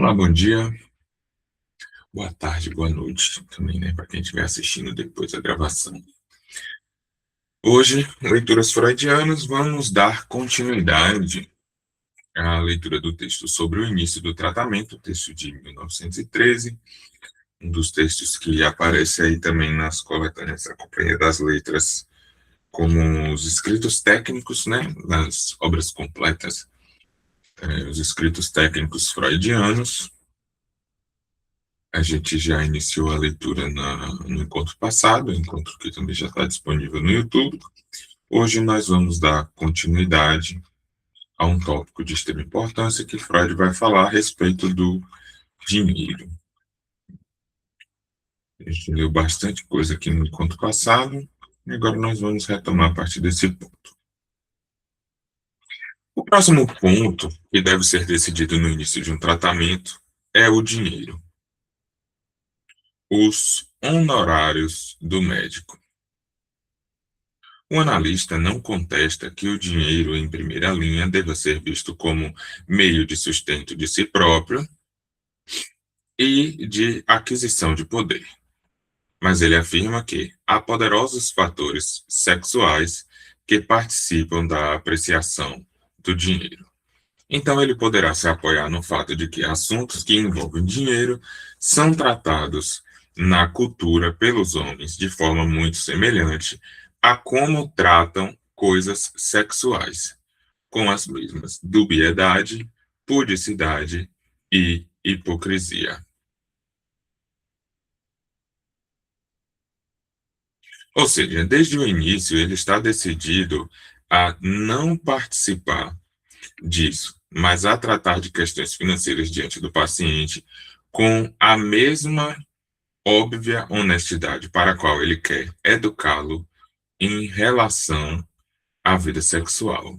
Olá, bom dia, boa tarde, boa noite também, né, para quem estiver assistindo depois da gravação. Hoje, leituras freudianas, vamos dar continuidade à leitura do texto sobre o início do tratamento, texto de 1913, um dos textos que aparece aí também nas coletâneas da Companhia das Letras como os escritos técnicos, né, nas obras completas, os escritos técnicos freudianos. A gente já iniciou a leitura no encontro passado, encontro que também já está disponível no YouTube. Hoje nós vamos dar continuidade a um tópico de extrema importância que Freud vai falar a respeito do dinheiro. A gente leu bastante coisa aqui no encontro passado, e agora nós vamos retomar a partir desse ponto. O próximo ponto, que deve ser decidido no início de um tratamento, é o dinheiro. Os honorários do médico. O analista não contesta que o dinheiro em primeira linha deva ser visto como meio de sustento de si próprio e de aquisição de poder. Mas ele afirma que há poderosos fatores sexuais que participam da apreciação do dinheiro. Então ele poderá se apoiar no fato de que assuntos que envolvem dinheiro são tratados na cultura pelos homens de forma muito semelhante a como tratam coisas sexuais, com as mesmas dubiedade, pudicidade e hipocrisia. Ou seja, desde o início ele está decidido a não participar disso, mas a tratar de questões financeiras diante do paciente com a mesma óbvia honestidade para a qual ele quer educá-lo em relação à vida sexual.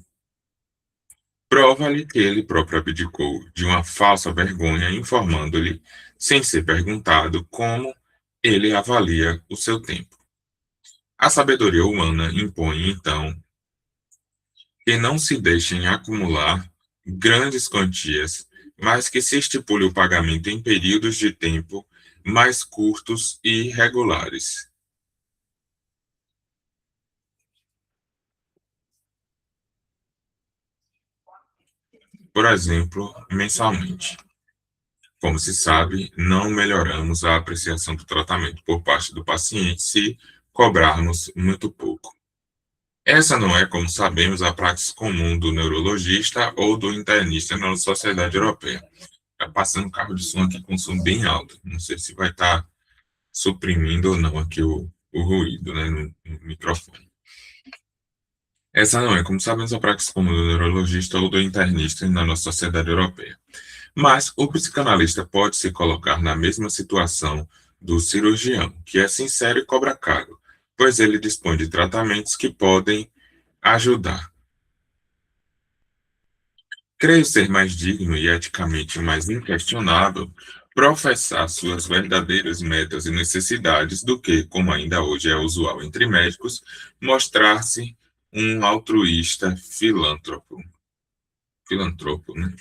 Prova-lhe que ele próprio abdicou de uma falsa vergonha, informando-lhe, sem ser perguntado, como ele avalia o seu tempo. A sabedoria humana impõe, então, que não se deixem acumular grandes quantias, mas que se estipule o pagamento em períodos de tempo mais curtos e regulares. Por exemplo, mensalmente. Como se sabe, não melhoramos a apreciação do tratamento por parte do paciente se cobrarmos muito pouco. Essa não é, como sabemos, a prática comum do neurologista ou do internista na sociedade europeia. Está passando um carro de som aqui com som bem alto. Não sei se vai estar suprimindo ou não aqui o ruído, né, no microfone. Essa não é, como sabemos, a prática comum do neurologista ou do internista na nossa sociedade europeia. Mas o psicanalista pode se colocar na mesma situação do cirurgião, que é sincero e cobra caro, pois ele dispõe de tratamentos que podem ajudar. Creio ser mais digno e eticamente mais inquestionável professar suas verdadeiras metas e necessidades do que, como ainda hoje é usual entre médicos, mostrar-se um altruísta filantropo, né?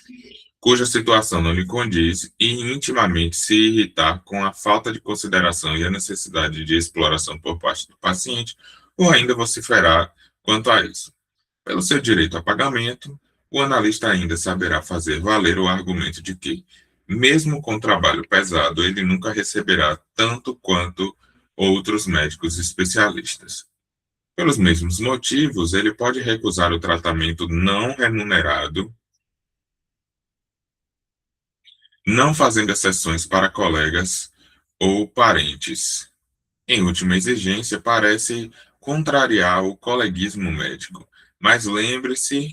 Cuja situação não lhe condiz e intimamente se irritar com a falta de consideração e a necessidade de exploração por parte do paciente, ou ainda vociferar quanto a isso. Pelo seu direito a pagamento, o analista ainda saberá fazer valer o argumento de que, mesmo com trabalho pesado, ele nunca receberá tanto quanto outros médicos especialistas. Pelos mesmos motivos, ele pode recusar o tratamento não remunerado, não fazendo exceções para colegas ou parentes. Em última exigência, parece contrariar o coleguismo médico, mas lembre-se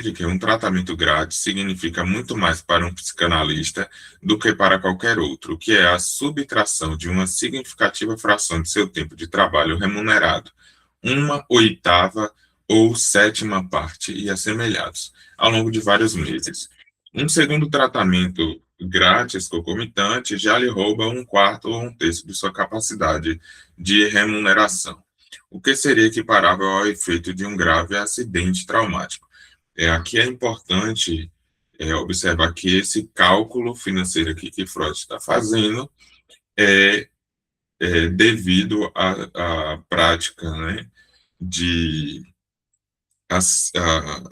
de que um tratamento grátis significa muito mais para um psicanalista do que para qualquer outro, que é a subtração de uma significativa fração de seu tempo de trabalho remunerado, uma oitava ou sétima parte e assemelhados, ao longo de vários meses. Um segundo tratamento grátis concomitante já lhe rouba um quarto ou um terço de sua capacidade de remuneração, o que seria equiparável ao efeito de um grave acidente traumático. Aqui é importante observar que esse cálculo financeiro aqui que Freud está fazendo é, devido à prática, né, de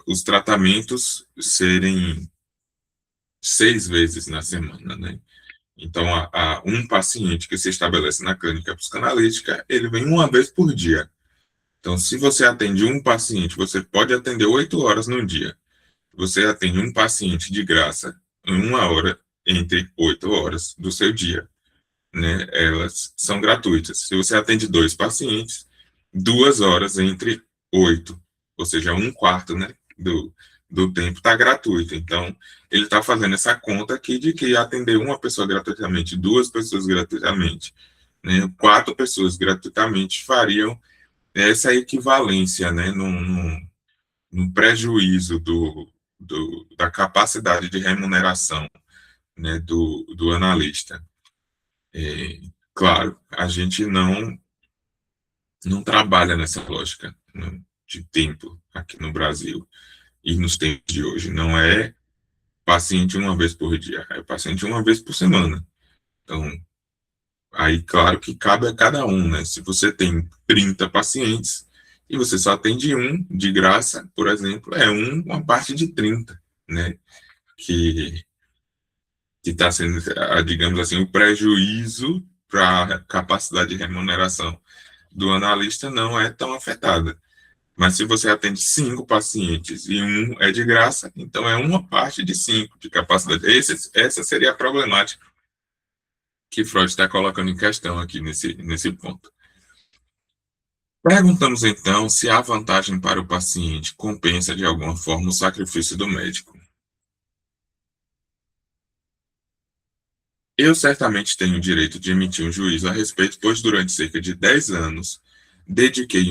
os tratamentos serem 6 vezes na semana, né? Então, um paciente que se estabelece na clínica psicanalítica, ele vem uma vez por dia. Então, se você atende um paciente, você pode atender 8 horas no dia. Você atende um paciente de graça em 1 hora entre 8 horas do seu dia, né? Elas são gratuitas. Se você atende 2 pacientes, 2 horas entre 8, ou seja, um quarto, né, do tempo está gratuito. Então, ele está fazendo essa conta aqui de que atender uma pessoa gratuitamente, 2 pessoas gratuitamente, né, 4 pessoas gratuitamente fariam essa equivalência, né, num prejuízo da capacidade de remuneração, né, do analista. É, claro, a gente não trabalha nessa lógica, né, de tempo aqui no Brasil e nos tempos de hoje. Não é paciente uma vez por dia, é paciente uma vez por semana. Então, aí, claro que cabe a cada um, né? Se você tem 30 pacientes e você só atende um de graça, por exemplo, é uma parte de 30, né? Que está sendo, digamos assim, o prejuízo para a capacidade de remuneração do analista não é tão afetada. Mas se você atende 5 pacientes e um é de graça, então é uma parte de 5 de capacidade. Essa seria a problemática que Freud está colocando em questão aqui nesse ponto. Perguntamos então se a vantagem para o paciente compensa de alguma forma o sacrifício do médico. Eu certamente tenho o direito de emitir um juízo a respeito, pois durante cerca de 10 anos dediquei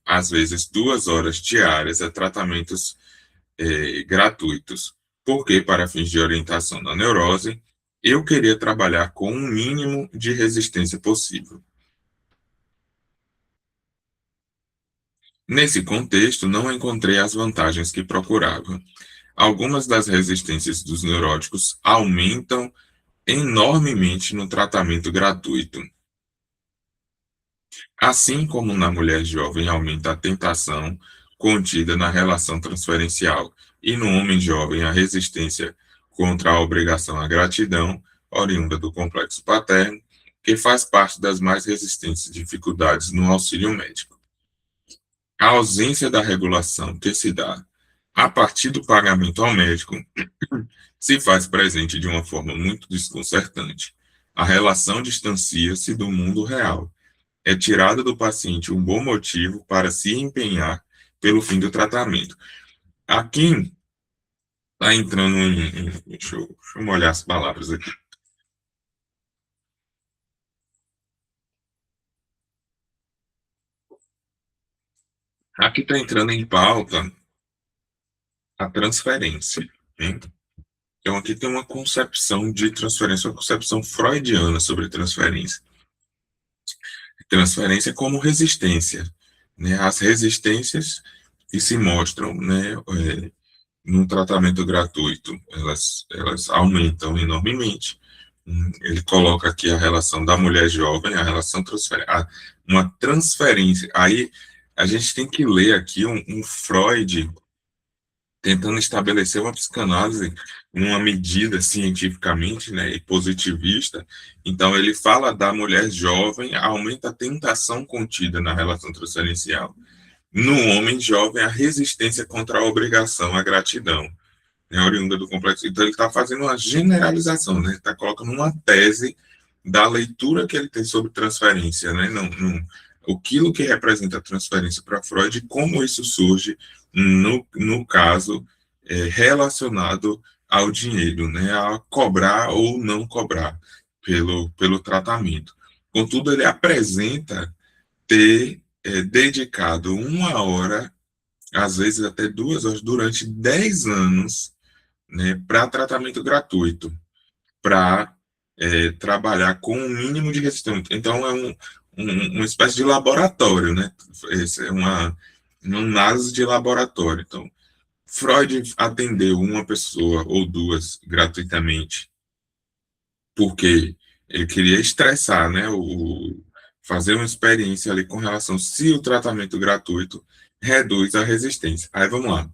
às vezes 2 horas diárias a tratamentos gratuitos, porque, para fins de orientação na neurose, eu queria trabalhar com o mínimo de resistência possível. Nesse contexto, não encontrei as vantagens que procurava. Algumas das resistências dos neuróticos aumentam enormemente no tratamento gratuito. Assim como na mulher jovem aumenta a tentação contida na relação transferencial e no homem jovem a resistência contra a obrigação à gratidão, oriunda do complexo paterno, que faz parte das mais resistentes dificuldades no auxílio médico. A ausência da regulação que se dá a partir do pagamento ao médico se faz presente de uma forma muito desconcertante. A relação distancia-se do mundo real. É tirado do paciente um bom motivo para se empenhar pelo fim do tratamento. Aqui está entrando deixa eu molhar as palavras aqui. Aqui está entrando em pauta a transferência, né? Então, aqui tem uma concepção de transferência, uma concepção freudiana sobre transferência. Transferência como resistência, né? As resistências que se mostram, né, no tratamento gratuito, elas aumentam enormemente. Ele coloca aqui a relação da mulher jovem, a relação uma transferência. Aí a gente tem que ler aqui um Freud tentando estabelecer uma psicanálise numa medida cientificamente, né, e positivista. Então ele fala da mulher jovem, aumenta a tentação contida na relação transferencial. No homem jovem, a resistência contra a obrigação, a gratidão, né, oriunda do complexo. Então, ele está fazendo uma generalização, né? Está colocando uma tese da leitura que ele tem sobre transferência, né? Aquilo que representa a transferência para Freud, como isso surge no caso relacionado ao dinheiro, né? A cobrar ou não cobrar pelo tratamento. Contudo, ele apresenta ter dedicado 1 hora, às vezes até 2 horas, durante 10 anos, né, para tratamento gratuito, para trabalhar com um mínimo de resistência. Então, é uma espécie de laboratório, né? Esse é um NAS de laboratório. Então, Freud atendeu uma pessoa ou duas gratuitamente, porque ele queria estressar, né, fazer uma experiência ali com relação se o tratamento gratuito reduz a resistência. Aí vamos lá.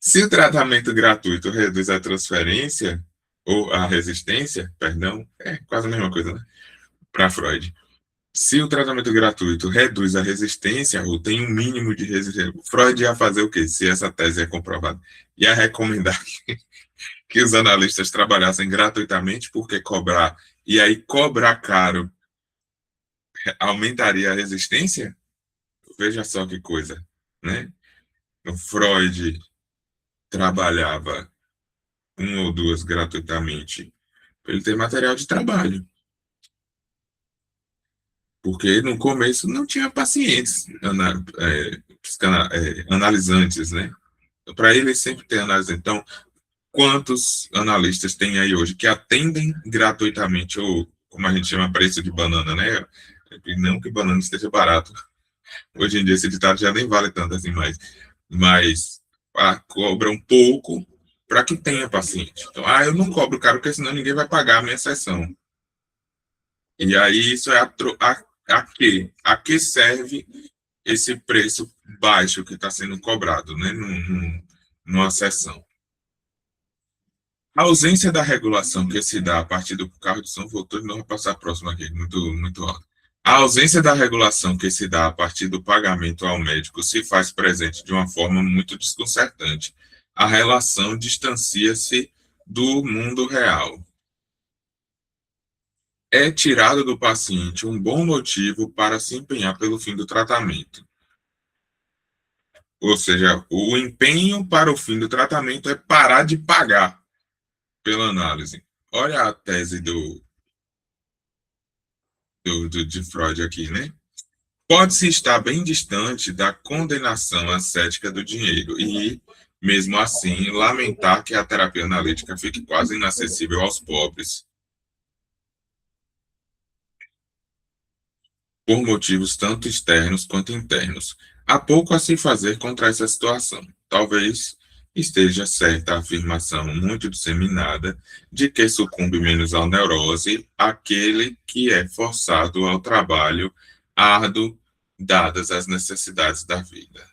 Se o tratamento gratuito reduz a transferência, ou a resistência, perdão, é quase a mesma coisa, né? Para Freud. Se o tratamento gratuito reduz a resistência, ou tem um mínimo de resistência, Freud ia fazer o quê? Se essa tese é comprovada? Ia recomendar que os analistas trabalhassem gratuitamente, porque cobrar, e aí cobrar caro aumentaria a resistência? Veja só que coisa, né? O Freud trabalhava um ou duas gratuitamente para ele ter material de trabalho, porque no começo não tinha pacientes analisantes, né? Para ele sempre ter análise. Então, quantos analistas tem aí hoje que atendem gratuitamente, ou como a gente chama, preço de banana, né? E não que banana esteja barato. Hoje em dia esse ditado já nem vale tanto assim mais. Mas cobra um pouco para que tenha paciente. Então, eu não cobro caro, porque senão ninguém vai pagar a minha sessão. E aí isso é a que serve esse preço baixo que está sendo cobrado, né, numa sessão. A ausência da regulação que se dá a partir do carro de som voltou, não vou passar próximo aqui, muito alto. A ausência da regulação que se dá a partir do pagamento ao médico se faz presente de uma forma muito desconcertante. A relação distancia-se do mundo real. É tirado do paciente um bom motivo para se empenhar pelo fim do tratamento. Ou seja, o empenho para o fim do tratamento é parar de pagar pela análise. Olha a tese de Freud aqui, né? Pode-se estar bem distante da condenação ascética do dinheiro e, mesmo assim, lamentar que a terapia analítica fique quase inacessível aos pobres, por motivos tanto externos quanto internos. Há pouco a se fazer contra essa situação. Talvez esteja certa a afirmação muito disseminada de que sucumbe menos à neurose aquele que é forçado ao trabalho árduo, dadas as necessidades da vida.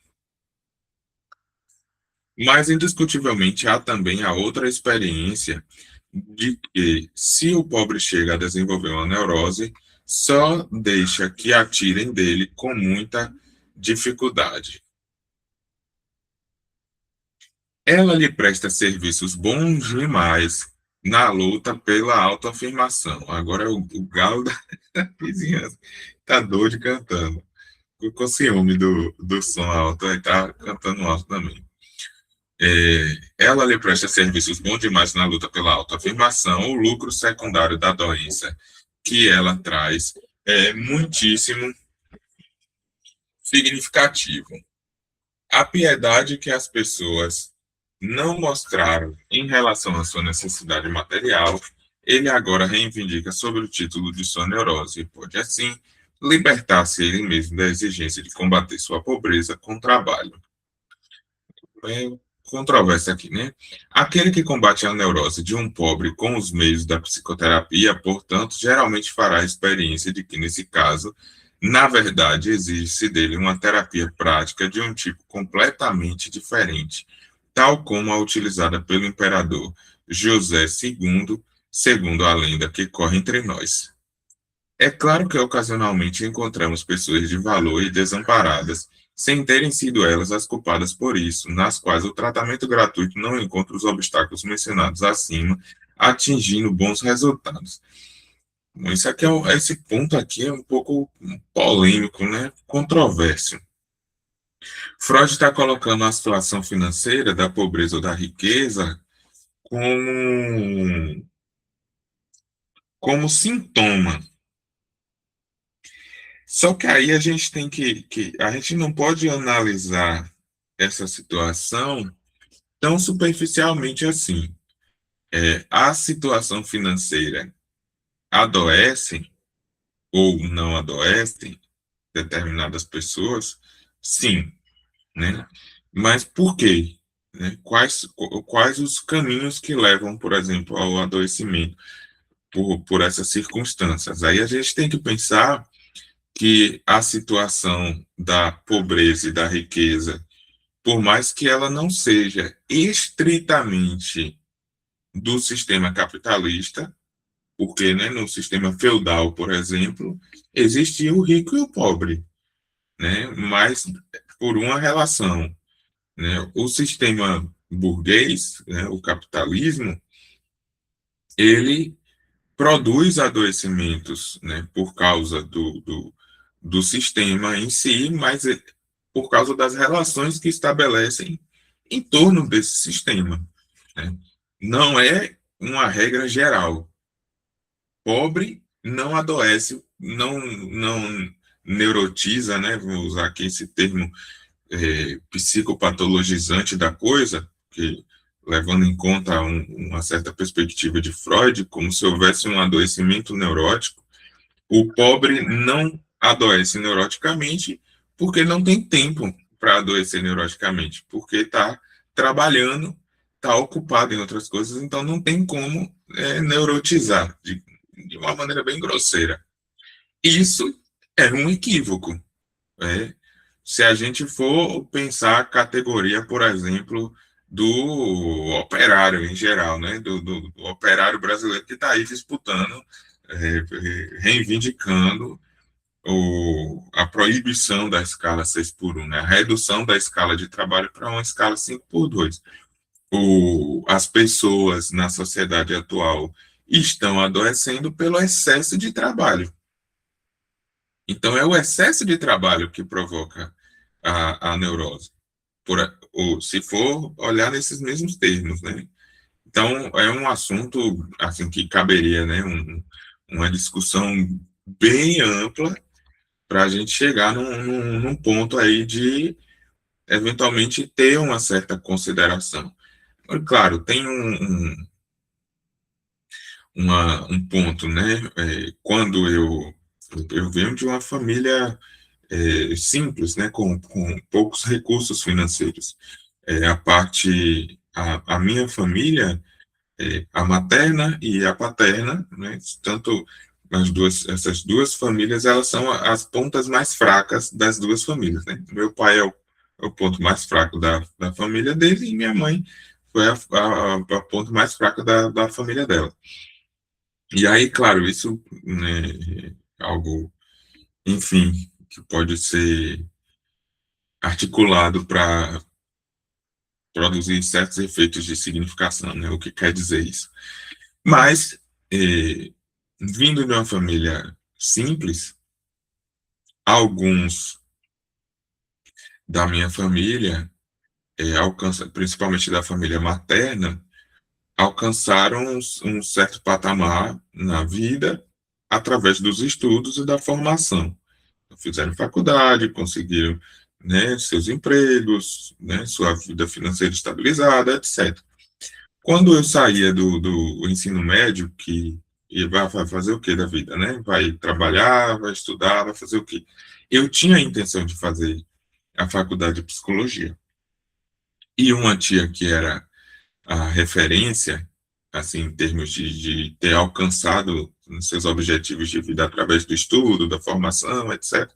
Mas, indiscutivelmente, há também a outra experiência de que, se o pobre chega a desenvolver uma neurose, só deixa que a tirem dele com muita dificuldade. Ela lhe presta serviços bons demais na luta pela autoafirmação. Agora o galo da vizinhança está doido cantando. Com ciúme do som alto, aí está cantando alto também. Ela lhe presta serviços bons demais na luta pela autoafirmação. O lucro secundário da doença que ela traz é muitíssimo significativo. A piedade que as pessoas não mostraram em relação à sua necessidade material, ele agora reivindica sob o título de sua neurose e pode, assim, libertar-se ele mesmo da exigência de combater sua pobreza com trabalho. Controvérsia aqui, né? Aquele que combate a neurose de um pobre com os meios da psicoterapia, portanto, geralmente fará a experiência de que, nesse caso, na verdade, exige-se dele uma terapia prática de um tipo completamente diferente, tal como a utilizada pelo imperador José II, segundo a lenda que corre entre nós. É claro que ocasionalmente encontramos pessoas de valor e desamparadas, sem terem sido elas as culpadas por isso, nas quais o tratamento gratuito não encontra os obstáculos mencionados acima, atingindo bons resultados. Isso aqui esse ponto aqui é um pouco polêmico, né? Controverso. Freud está colocando a situação financeira da pobreza ou da riqueza como sintoma. Só que aí a gente tem a gente não pode analisar essa situação tão superficialmente assim. A situação financeira adoece ou não adoece determinadas pessoas, sim, né? Mas por quê? né? Quais os caminhos que levam, por exemplo, ao adoecimento por essas circunstâncias. Aí a gente tem que pensar que a situação da pobreza e da riqueza, por mais que ela não seja estritamente do sistema capitalista, porque, né, no sistema feudal, por exemplo, existia o rico e o pobre, né, mas por uma relação, né, o sistema burguês, né, o capitalismo, ele produz adoecimentos, né, por causa do sistema em si, mas por causa das relações que estabelecem em torno desse sistema, né. Não é uma regra geral. Pobre não adoece, não neurotiza, né? Vou usar aqui esse termo psicopatologizante da coisa, que levando em conta uma certa perspectiva de Freud, como se houvesse um adoecimento neurótico. O pobre não adoece neuroticamente porque não tem tempo para adoecer neuroticamente, porque está trabalhando, está ocupado em outras coisas, então não tem como neurotizar de uma maneira bem grosseira. Isso é um equívoco. É, se a gente for pensar a categoria, por exemplo, do operário em geral, né? Do operário brasileiro que está aí disputando, reivindicando a proibição da escala 6 por 1, né? A redução da escala de trabalho para uma escala 5 por 2. As pessoas na sociedade atual estão adoecendo pelo excesso de trabalho. Então, é o excesso de trabalho que provoca a neurose, ou se for olhar nesses mesmos termos, né? Então, é um assunto assim que caberia, né, uma discussão bem ampla para a gente chegar num ponto aí de eventualmente ter uma certa consideração. Claro, tem um ponto, né? Quando eu venho de uma família simples, né, com poucos recursos financeiros. A minha família, a materna e a paterna, né, tanto essas duas famílias, elas são as pontas mais fracas das duas famílias, né? Meu pai é o ponto mais fraco da família dele e minha mãe foi a ponta mais fraca da família dela. E aí, claro, isso, né, é algo, enfim, que pode ser articulado para produzir certos efeitos de significação, né? O que quer dizer isso? Mas, vindo de uma família simples, alguns da minha família, principalmente da família materna, alcançaram um certo patamar na vida através dos estudos e da formação. Fizeram faculdade, conseguiram, né, seus empregos, né, sua vida financeira estabilizada, etc. Quando eu saía do ensino médio, que e vai fazer o que da vida, né? Vai trabalhar, vai estudar, vai fazer o quê? Eu tinha a intenção de fazer a faculdade de psicologia. E uma tia que era a referência, assim, em termos de ter alcançado seus objetivos de vida através do estudo, da formação, etc.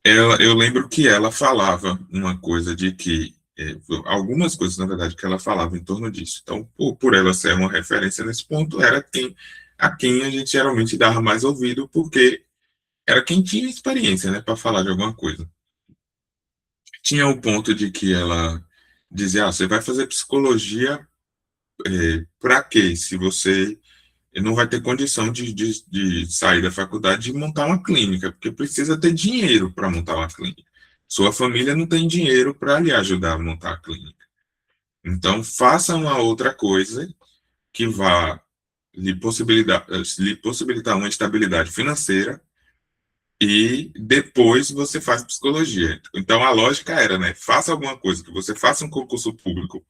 Eu lembro que ela falava uma coisa de que, algumas coisas, na verdade, que ela falava em torno disso. Então, por ela ser uma referência nesse ponto, era a quem a gente geralmente dava mais ouvido, porque era quem tinha experiência, né, para falar de alguma coisa. Tinha o ponto de que ela dizia, você vai fazer psicologia para quê? Se você não vai ter condição de sair da faculdade e montar uma clínica, porque precisa ter dinheiro para montar uma clínica. Sua família não tem dinheiro para lhe ajudar a montar a clínica. Então, faça uma outra coisa que vá lhe possibilitar uma estabilidade financeira e depois você faz psicologia. Então, a lógica era, né? Faça alguma coisa, que você faça um concurso público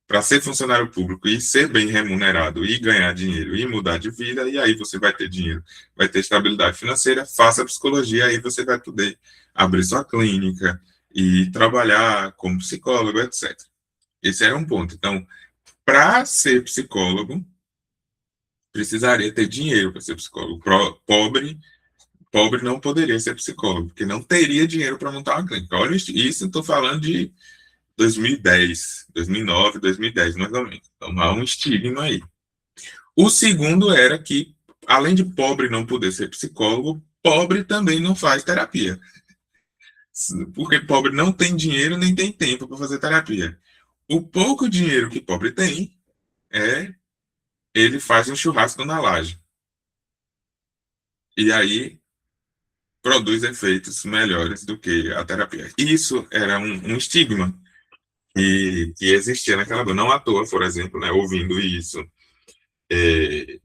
para ser funcionário público e ser bem remunerado e ganhar dinheiro e mudar de vida, e aí você vai ter dinheiro, vai ter estabilidade financeira, faça psicologia, aí você vai poder abrir sua clínica e trabalhar como psicólogo, etc. Esse era um ponto. Então, para ser psicólogo, precisaria ter dinheiro para ser psicólogo. Pobre não poderia ser psicólogo, porque não teria dinheiro para montar uma clínica. Olha isso, estou falando de 2010, 2009, 2010, mais ou menos. Então, há um estigma aí. O segundo era que, além de pobre não poder ser psicólogo, pobre também não faz terapia. Porque pobre não tem dinheiro nem tem tempo para fazer terapia. O pouco dinheiro que pobre tem, ele faz um churrasco na laje. E aí produz efeitos melhores do que a terapia. Isso era um estigma que existia naquela época. Não à toa, por exemplo, né, ouvindo isso. É,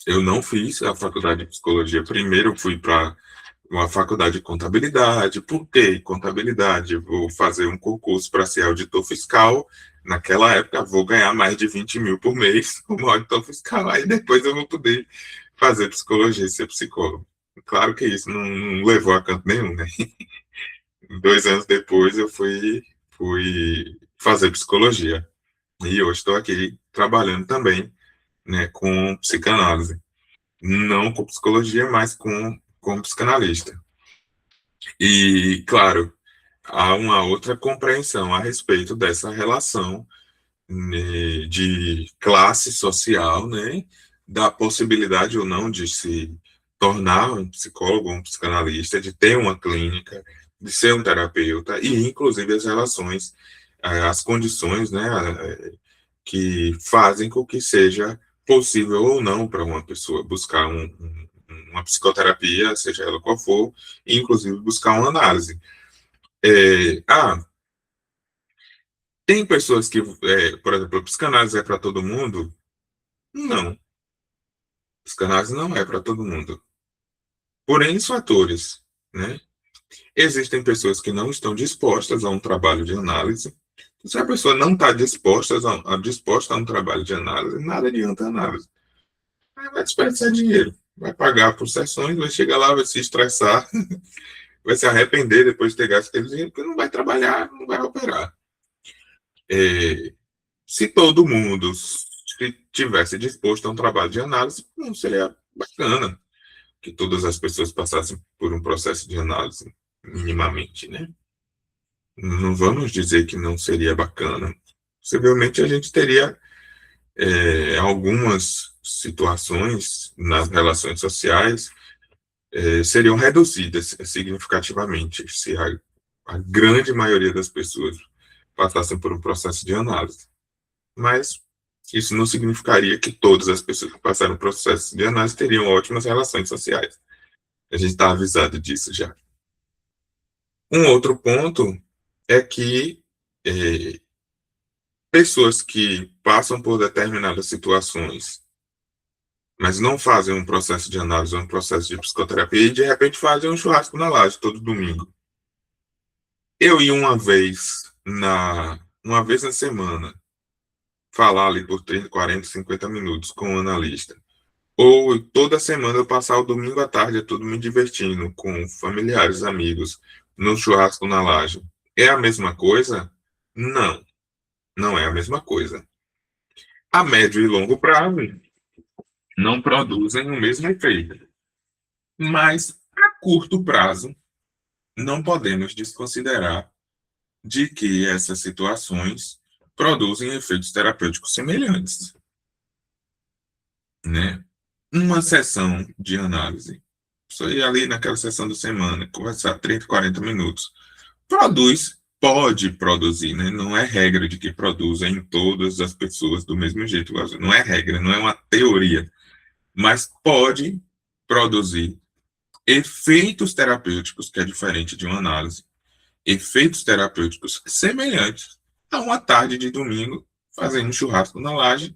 eu não fiz a faculdade de psicologia. Primeiro eu fui para uma faculdade de contabilidade. Por que contabilidade? Vou fazer um concurso para ser auditor fiscal. Naquela época, vou ganhar mais de 20 mil por mês como auditor fiscal. Aí depois eu vou poder fazer psicologia e ser psicólogo. Claro que isso não levou a canto nenhum, né? 2 anos depois eu fui fazer psicologia. E hoje estou aqui trabalhando também, né, com psicanálise. Não com psicologia, mas com psicanalista. E, claro, há uma outra compreensão a respeito dessa relação, né, de classe social, né, da possibilidade ou não de se tornar um psicólogo, um psicanalista, de ter uma clínica, de ser um terapeuta, e inclusive as relações, as condições, né, que fazem com que seja possível ou não para uma pessoa buscar uma psicoterapia, seja ela qual for, e inclusive buscar uma análise. É, tem pessoas que, por exemplo, a psicanálise é para todo mundo? Não, psicanálise não é para todo mundo. Por N fatores, né? Existem pessoas que não estão dispostas a um trabalho de análise. Se a pessoa não está disposta a um trabalho de análise, nada adianta a análise. Aí vai desperdiçar dinheiro, vai pagar por sessões, vai chegar lá, vai se estressar, vai se arrepender depois de ter gasto aquele dinheiro, porque não vai trabalhar, não vai operar. É, se todo mundo tivesse disposto a um trabalho de análise, não seria bacana que todas as pessoas passassem por um processo de análise, minimamente, né? Não vamos dizer que não seria bacana. Possivelmente a gente teria algumas situações nas relações sociais seriam reduzidas significativamente se a grande maioria das pessoas passassem por um processo de análise. Mas isso não significaria que todas as pessoas que passaram por processo de análise teriam ótimas relações sociais. A gente está avisado disso já. Um outro ponto é que pessoas que passam por determinadas situações, mas não fazem um processo de análise ou um processo de psicoterapia e de repente fazem um churrasco na laje todo domingo. Eu ia uma vez na semana, falar ali por 30, 40, 50 minutos com um analista. Ou toda semana eu passar o domingo à tarde todo me divertindo com familiares, amigos, no churrasco na laje. É a mesma coisa? Não, não é a mesma coisa. A médio e longo prazo não produzem o mesmo efeito. Mas a curto prazo, não podemos desconsiderar de que essas situações produzem efeitos terapêuticos semelhantes, né? Uma sessão de análise, só ir ali naquela sessão da semana, conversar 30, 40 minutos, pode produzir, né? Não é regra de que produza em todas as pessoas do mesmo jeito, não é regra, não é uma teoria, mas pode produzir efeitos terapêuticos, que é diferente de uma análise, efeitos terapêuticos semelhantes a uma tarde de domingo, fazendo um churrasco na laje,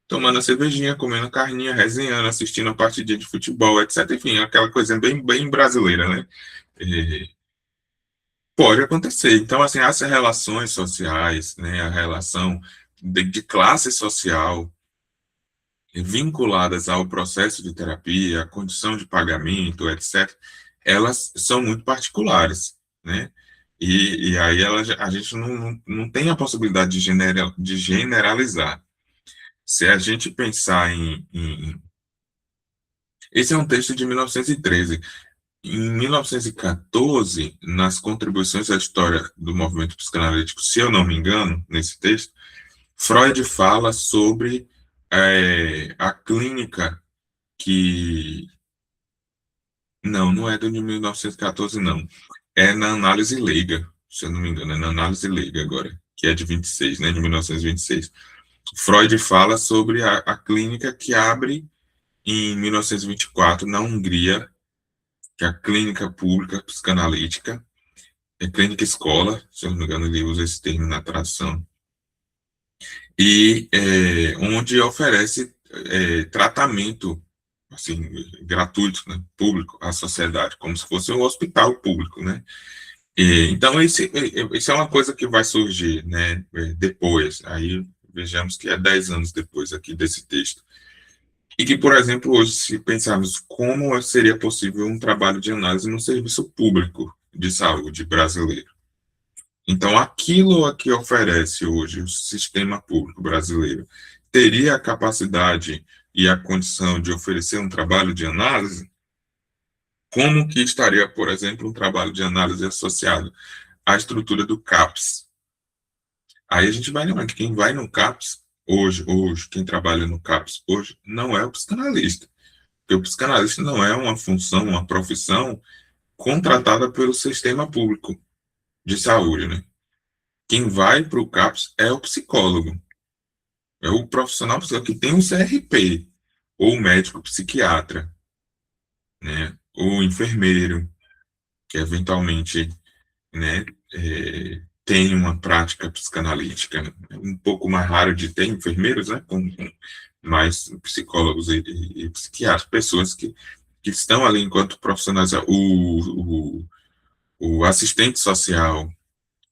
tomando a cervejinha, comendo a carninha, resenhando, assistindo a partidinha de futebol, etc. Enfim, aquela coisa bem, bem brasileira, né? Pode acontecer. Então, assim, as relações sociais, né, a relação de classe social vinculadas ao processo de terapia, a condição de pagamento, etc., elas são muito particulares, né? E aí a gente não tem a possibilidade de generalizar. Se a gente pensar esse é um texto de 1913. Em 1914, nas contribuições à história do movimento psicanalítico, se eu não me engano, nesse texto, Freud fala sobre a clínica que... Não, não é do de 1914, não. É na análise leiga, se eu não me engano, é na análise leiga agora, que é de 26, né, de 1926. Freud fala sobre a clínica que abre em 1924 na Hungria, que é a clínica pública psicanalítica, é clínica escola, se eu não me engano, ele usa esse termo na tradução, e onde oferece tratamento assim, gratuito, né, público à sociedade, como se fosse um hospital público, né? Então, isso é uma coisa que vai surgir, né, depois, aí vejamos que é 10 anos depois aqui desse texto. E que, por exemplo, hoje, se pensarmos como seria possível um trabalho de análise no serviço público de saúde brasileiro. Então, aquilo a que oferece hoje o sistema público brasileiro teria a capacidade e a condição de oferecer um trabalho de análise? Como que estaria, por exemplo, um trabalho de análise associado à estrutura do CAPS? Aí a gente vai lembrar que quem vai no CAPS hoje, quem trabalha no CAPS hoje, não é o psicanalista. Porque o psicanalista não é uma função, uma profissão contratada pelo sistema público de saúde, né? Quem vai para o CAPS é o psicólogo, é o profissional que tem um CRP, ou o médico psiquiatra, né? Ou o enfermeiro, que eventualmente, né, tem uma prática psicanalítica, né? Um pouco mais raro de ter enfermeiros, né, com mais psicólogos e psiquiatras, pessoas que estão ali enquanto profissionais, o assistente social,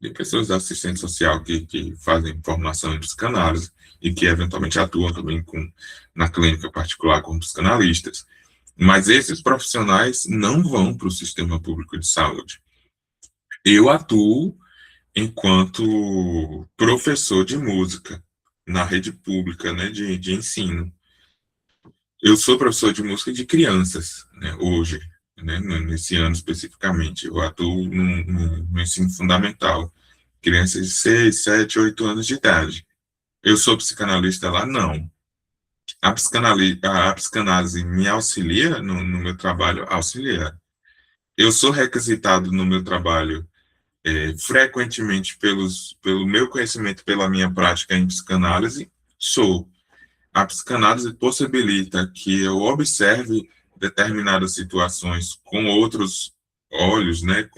de pessoas da assistente social que fazem formação em psicanálise e que eventualmente atuam também na clínica particular como psicanalistas. Mas esses profissionais não vão para o sistema público de saúde. Eu atuo enquanto professor de música na rede pública, né, de ensino. Eu sou professor de música de crianças, né, hoje, né, nesse ano especificamente. Eu atuo no ensino fundamental, crianças de 6, 7, 8 anos de idade. Eu sou psicanalista lá? Não. A psicanálise me auxilia no meu trabalho? Auxilia. Eu sou requisitado no meu trabalho frequentemente pelo meu conhecimento, pela minha prática em psicanálise? Sou. A psicanálise possibilita que eu observe determinadas situações com outros olhos, né,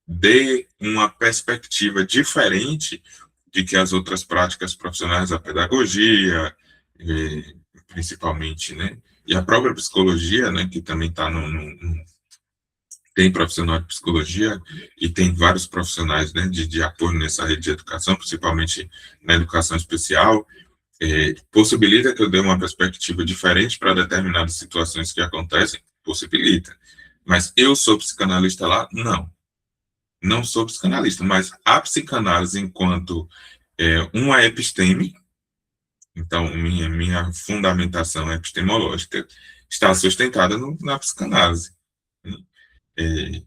dê uma perspectiva diferente de que as outras práticas profissionais da pedagogia, principalmente, né, e a própria psicologia, né, que também está tem profissional de psicologia e tem vários profissionais, né, de apoio nessa rede de educação, principalmente na educação especial, possibilita que eu dê uma perspectiva diferente para determinadas situações que acontecem? Possibilita. Mas eu sou psicanalista lá? Não. Não sou psicanalista, mas a psicanálise enquanto uma episteme, então minha fundamentação epistemológica está sustentada na psicanálise. É,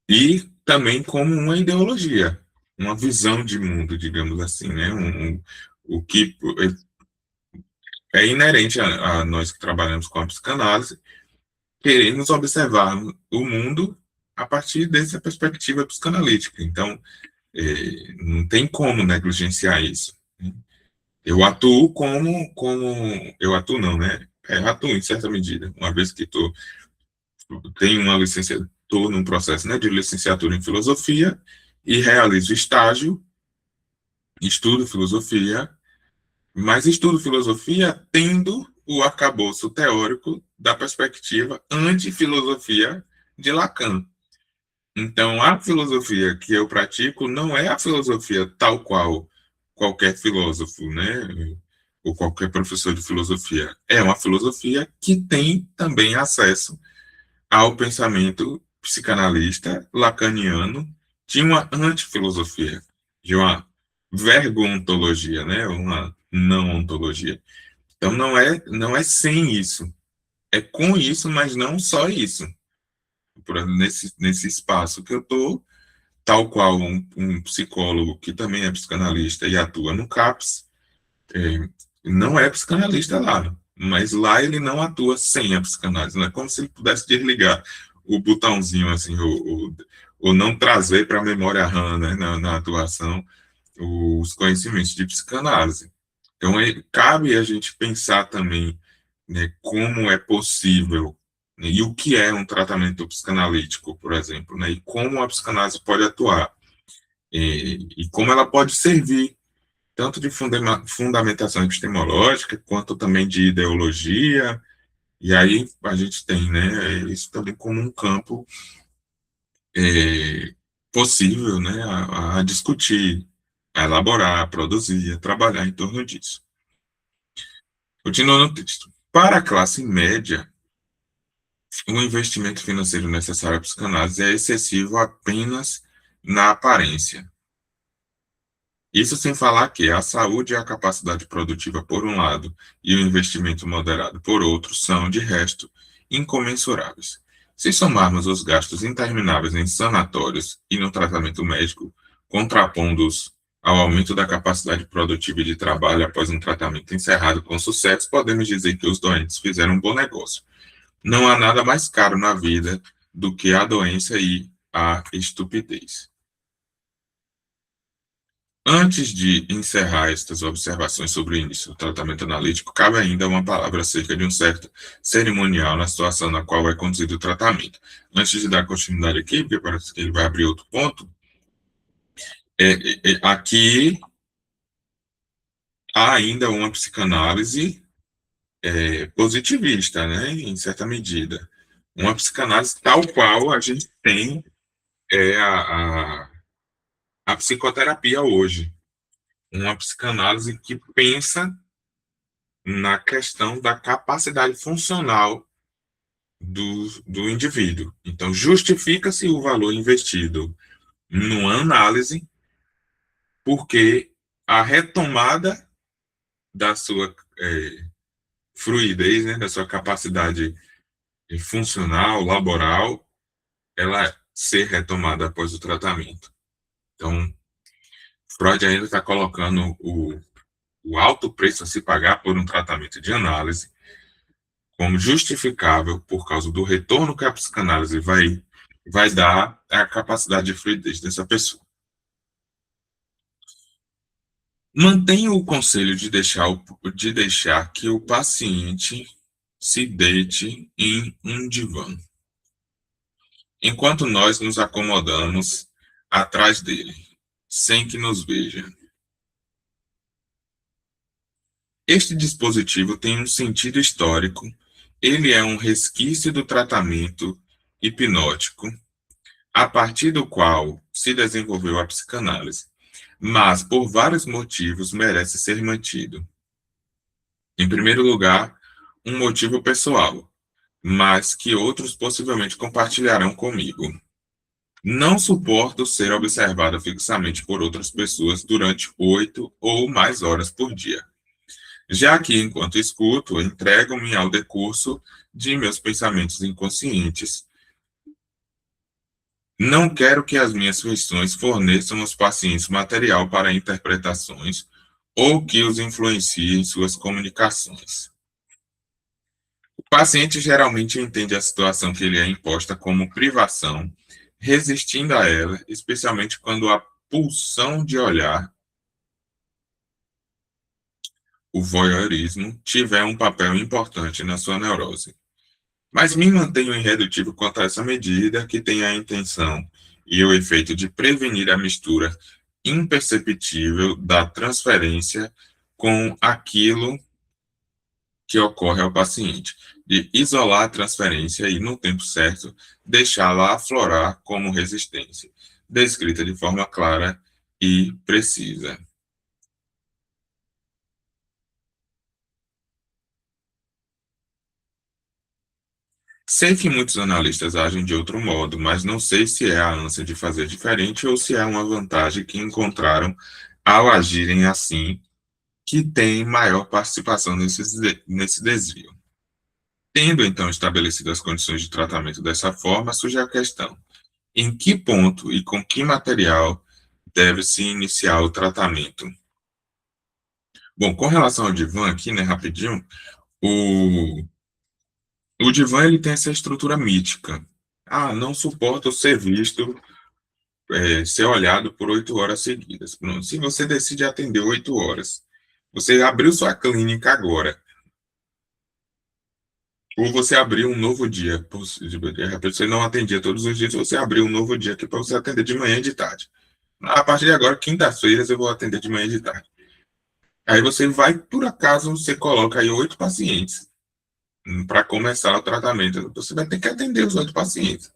e também como uma ideologia, uma visão de mundo, digamos assim, né? O que é inerente a nós que trabalhamos com a psicanálise, queremos observar o mundo a partir dessa perspectiva psicanalítica. Então, não tem como negligenciar isso. Eu atuo eu atuo não, né? Atuo em certa medida, uma vez que tenho uma licenciatura, estou num processo, né, de licenciatura em filosofia e realizo estágio, estudo filosofia, mas estudo filosofia tendo o arcabouço teórico da perspectiva anti-filosofia de Lacan. Então, a filosofia que eu pratico não é a filosofia tal qual qualquer filósofo, né, ou qualquer professor de filosofia. É uma filosofia que tem também acesso ao pensamento psicanalista lacaniano de uma antifilosofia, de uma vergontologia, né? Uma não ontologia. Então não é sem isso, é com isso, mas não só isso. Nesse espaço que eu estou, tal qual um psicólogo que também é psicanalista e atua no CAPS, é, não é psicanalista lá, mas lá ele não atua sem a psicanálise, não é como se ele pudesse desligar o botãozinho, assim, ou não trazer para a memória RAM, né, na atuação, os conhecimentos de psicanálise. Então, cabe a gente pensar também, né, como é possível, né, e o que é um tratamento psicanalítico, por exemplo, né, e como a psicanálise pode atuar, e como ela pode servir tanto de fundamentação epistemológica, quanto também de ideologia, e aí a gente tem, né, isso também como um campo possível, né, a discutir, a elaborar, a produzir, a trabalhar em torno disso. Continuando o texto. Para a classe média, o investimento financeiro necessário à psicanálise é excessivo apenas na aparência. Isso sem falar que a saúde e a capacidade produtiva, por um lado, e o investimento moderado, por outro, são, de resto, incomensuráveis. Se somarmos os gastos intermináveis em sanatórios e no tratamento médico, contrapondo-os ao aumento da capacidade produtiva e de trabalho após um tratamento encerrado com sucesso, podemos dizer que os doentes fizeram um bom negócio. Não há nada mais caro na vida do que a doença e a estupidez. Antes de encerrar estas observações sobre o início do tratamento analítico, cabe ainda uma palavra acerca de um certo cerimonial na situação na qual é conduzido o tratamento. Antes de dar continuidade aqui, porque parece que ele vai abrir outro ponto, aqui há ainda uma psicanálise positivista, né, em certa medida. Uma psicanálise tal qual a gente tem é, a psicoterapia hoje. Uma psicanálise que pensa na questão da capacidade funcional do indivíduo. Então, justifica-se o valor investido numa análise, porque a retomada da sua fluidez, né, da sua capacidade funcional, laboral, ela ser retomada após o tratamento. Então, Freud ainda está colocando o alto preço a se pagar por um tratamento de análise como justificável por causa do retorno que a psicanálise vai dar à capacidade de fluidez dessa pessoa. Mantenha o conselho de deixar que o paciente se deite em um divã, enquanto nós nos acomodamos atrás dele, sem que nos veja. Este dispositivo tem um sentido histórico, ele é um resquício do tratamento hipnótico, a partir do qual se desenvolveu a psicanálise, mas por vários motivos merece ser mantido. Em primeiro lugar, um motivo pessoal, mas que outros possivelmente compartilharão comigo. Não suporto ser observado fixamente por outras pessoas durante 8 ou mais horas por dia, já que, enquanto escuto, entrego-me ao decurso de meus pensamentos inconscientes. Não quero que as minhas questões forneçam aos pacientes material para interpretações ou que os influenciem em suas comunicações. O paciente geralmente entende a situação que lhe é imposta como privação, resistindo a ela, especialmente quando a pulsão de olhar, o voyeurismo, tiver um papel importante na sua neurose. Mas me mantenho irredutível quanto a essa medida, que tem a intenção e o efeito de prevenir a mistura imperceptível da transferência com aquilo que ocorre ao paciente, de isolar a transferência e, no tempo certo, deixá-la aflorar como resistência, descrita de forma clara e precisa. Sei que muitos analistas agem de outro modo, mas não sei se é a ânsia de fazer diferente ou se é uma vantagem que encontraram ao agirem assim, que tem maior participação nesse desvio. Tendo então estabelecido as condições de tratamento dessa forma, surge a questão: em que ponto e com que material deve-se iniciar o tratamento? Bom, com relação ao divã aqui, né, rapidinho, o, o divã ele tem essa estrutura mítica. Ah, não suporto ser visto, ser olhado por 8 horas seguidas. Pronto. Se você decide atender 8 horas, você abriu sua clínica agora, ou você abriu um novo dia, de repente você não atendia todos os dias, você abriu um novo dia aqui para você atender de manhã e de tarde. A partir de agora, quinta-feiras, eu vou atender de manhã e de tarde. Aí você vai, por acaso, você coloca aí 8 pacientes para começar o tratamento. Você vai ter que atender os 8 pacientes,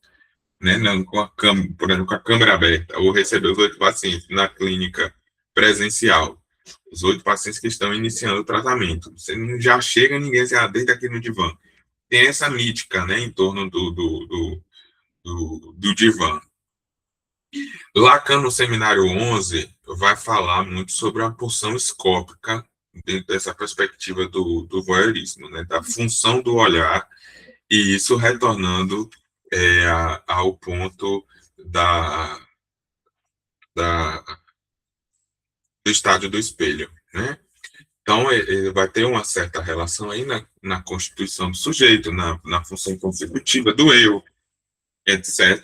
né? Não, com a por exemplo, com a câmera aberta, ou receber os 8 pacientes na clínica presencial. Os 8 pacientes que estão iniciando o tratamento. Você não já chega ninguém assim, deita aqui no divã. Tem essa mítica, né, em torno do divã. Lacan, no seminário 11, vai falar muito sobre a pulsão escópica dentro dessa perspectiva do voyeurismo, né, da função do olhar, e isso retornando ao ponto da, do estádio do espelho, né? Então, ele vai ter uma certa relação aí na constituição do sujeito, na função consecutiva do eu, etc.,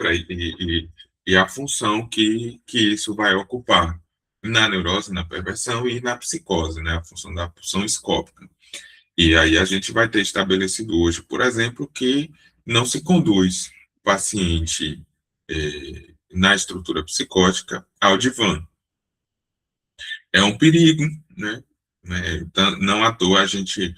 e a função que isso vai ocupar na neurose, na perversão e na psicose, né, a função da pulsão escópica. E aí a gente vai ter estabelecido hoje, por exemplo, que não se conduz o paciente na estrutura psicótica ao divã. É um perigo, né? Então, não à toa a gente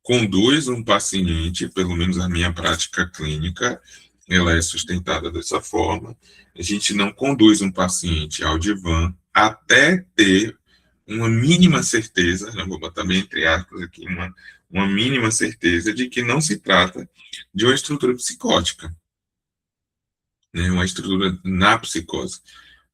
conduz um paciente, pelo menos a minha prática clínica, ela é sustentada dessa forma. A gente não conduz um paciente ao divã até ter uma mínima certeza, né, vou botar bem entre aspas aqui, uma mínima certeza de que não se trata de uma estrutura psicótica, né, uma estrutura na psicose.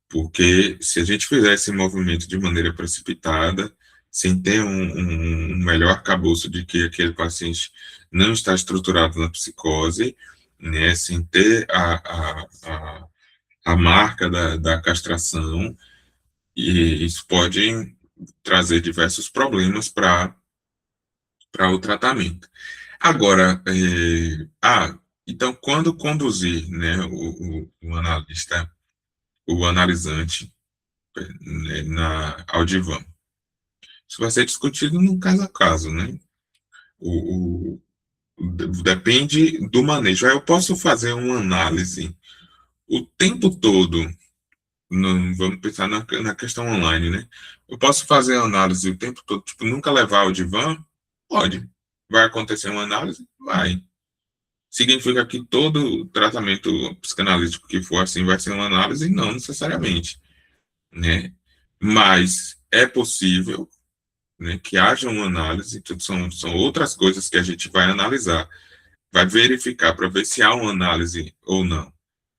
Porque se a gente fizer esse movimento de maneira precipitada, sem ter um melhor arcabouço de que aquele paciente não está estruturado na psicose, né, sem ter a marca da castração, e isso pode trazer diversos problemas para o tratamento. Agora, então, quando conduzir, né, o analista, o analisante, né, ao divã? Isso vai ser discutido no caso a caso, né? O, depende do manejo. Aí eu posso fazer uma análise o tempo todo, vamos pensar na questão online, né? Eu posso fazer a análise o tempo todo, tipo, nunca levar o divã? Pode. Vai acontecer uma análise? Vai. Significa que todo tratamento psicanalítico que for assim vai ser uma análise? Não necessariamente, né? Mas é possível, né, que haja uma análise, que são outras coisas que a gente vai analisar, vai verificar para ver se há uma análise ou não.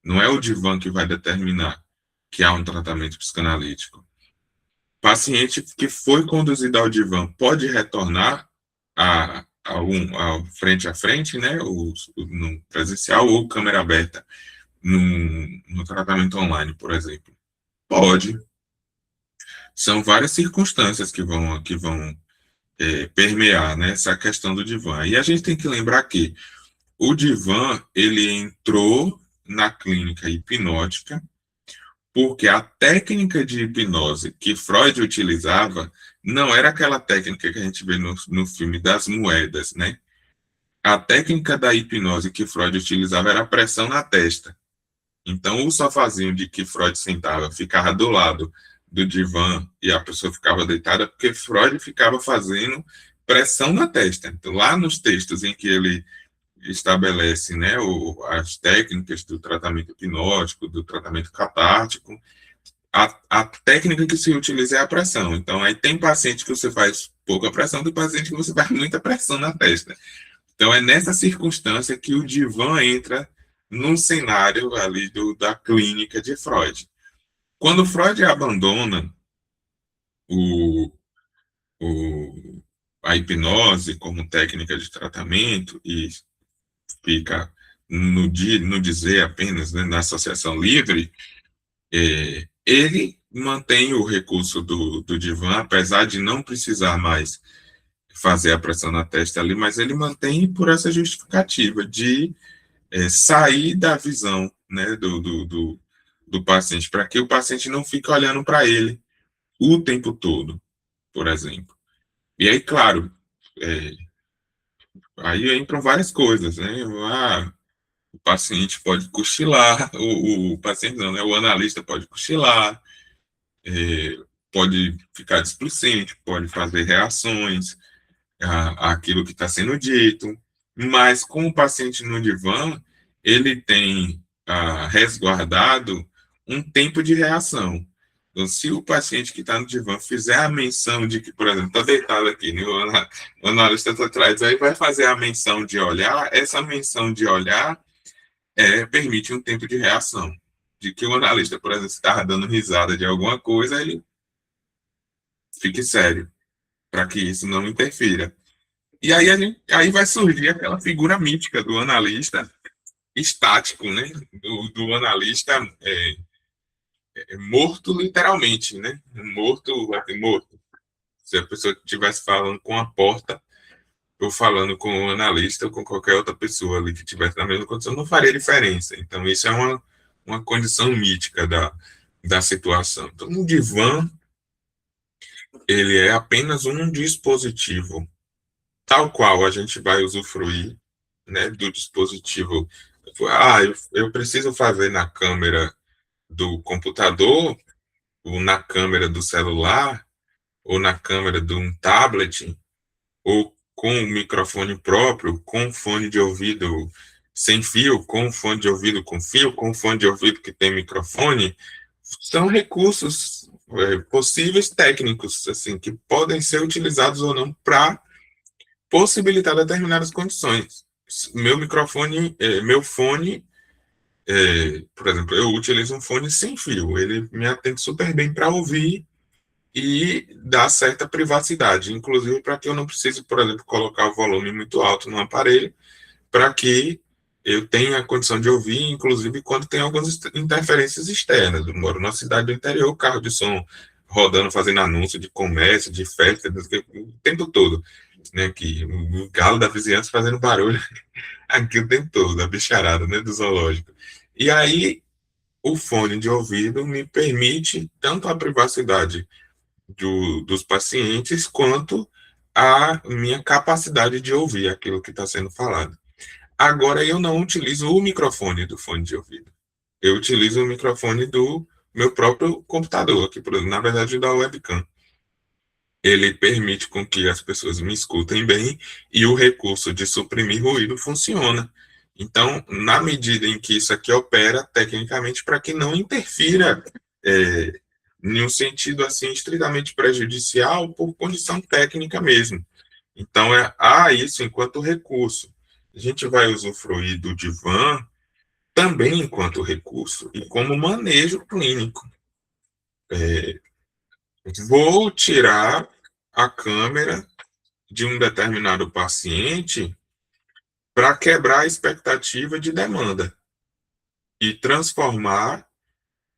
Não é o divã que vai determinar que há um tratamento psicanalítico. Paciente que foi conduzido ao divã pode retornar ao frente a frente, né, no presencial ou câmera aberta, no tratamento online, por exemplo. Pode. São várias circunstâncias que vão permear, né, essa questão do divã. E a gente tem que lembrar que o divã, ele entrou na clínica hipnótica porque a técnica de hipnose que Freud utilizava não era aquela técnica que a gente vê no filme das moedas, né? A técnica da hipnose que Freud utilizava era a pressão na testa. Então, o sofazinho de que Freud sentava ficava do lado do divã e a pessoa ficava deitada, porque Freud ficava fazendo pressão na testa. Então, lá nos textos em que ele estabelece, né, as técnicas do tratamento hipnótico, do tratamento catártico, a técnica que se utiliza é a pressão. Então, aí tem paciente que você faz pouca pressão, tem paciente que você faz muita pressão na testa. Então, é nessa circunstância que o divã entra num cenário ali da clínica de Freud. Quando Freud abandona o, o, a hipnose como técnica de tratamento e fica no dizer apenas, né, na associação livre, ele mantém o recurso do divã, apesar de não precisar mais fazer a pressão na testa ali, mas ele mantém por essa justificativa de sair da visão, né, do paciente, para que o paciente não fique olhando para ele o tempo todo, por exemplo. E aí, claro, é, aí entram várias coisas, né? O paciente pode cochilar, o paciente não, né? O analista pode cochilar, é, pode ficar displicente, pode fazer reações àquilo que está sendo dito, mas com o paciente no divã, ele tem resguardado um tempo de reação. Então, se o paciente que está no divã fizer a menção de que, por exemplo, está deitado aqui, né, o analista está atrás, aí vai fazer a menção de olhar, essa menção de olhar permite um tempo de reação. De que o analista, por exemplo, está dando risada de alguma coisa, ele fique sério, para que isso não interfira. E aí, aí vai surgir aquela figura mítica do analista estático, né? Do analista morto literalmente, né? Morto, morto. Se a pessoa estivesse falando com a porta, ou falando com o analista, ou com qualquer outra pessoa ali que estivesse na mesma condição, não faria diferença. Então, isso é uma condição mítica da situação. Então, o divã, ele é apenas um dispositivo, tal qual a gente vai usufruir, né, do dispositivo. Eu preciso fazer na câmera do computador, ou na câmera do celular, ou na câmera de um tablet, ou com o microfone próprio, com fone de ouvido sem fio, com fone de ouvido com fio, com fone de ouvido que tem microfone, são recursos possíveis técnicos, assim, que podem ser utilizados ou não para possibilitar determinadas condições. Meu microfone, meu fone, por exemplo, eu utilizo um fone sem fio, ele me atende super bem para ouvir e dá certa privacidade, inclusive para que eu não precise, por exemplo, colocar o volume muito alto no aparelho, para que eu tenha a condição de ouvir, inclusive quando tem algumas interferências externas. Eu moro numa cidade do interior, carro de som rodando, fazendo anúncio de comércio, de festa, o tempo todo, né, que o galo da vizinhança fazendo barulho aqui o tempo todo, a bicharada, né, do zoológico. E aí, o fone de ouvido me permite tanto a privacidade dos pacientes, quanto a minha capacidade de ouvir aquilo que está sendo falado. Agora, eu não utilizo o microfone do fone de ouvido. Eu utilizo o microfone do meu próprio computador, aqui, na verdade, da webcam. Ele permite com que as pessoas me escutem bem e o recurso de suprimir ruído funciona. Então, na medida em que isso aqui opera tecnicamente para que não interfira em um sentido assim estritamente prejudicial por condição técnica mesmo. Então, há isso enquanto recurso. A gente vai usufruir do divã também enquanto recurso e como manejo clínico. Vou tirar a câmera de um determinado paciente para quebrar a expectativa de demanda e transformar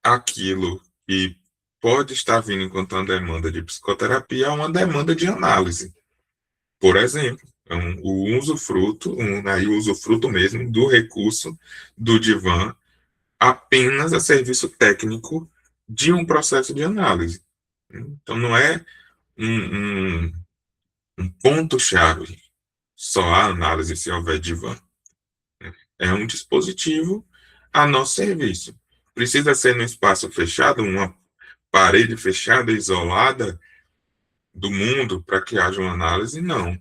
aquilo que pode estar vindo enquanto uma demanda de psicoterapia a uma demanda de análise. Por exemplo, o usufruto, aí o usufruto mesmo do recurso do divã apenas a serviço técnico de um processo de análise. Então, não é um, um, um ponto-chave só a análise se houver divã. É um dispositivo a nosso serviço. Precisa ser num espaço fechado, uma parede fechada, isolada do mundo para que haja uma análise? Não.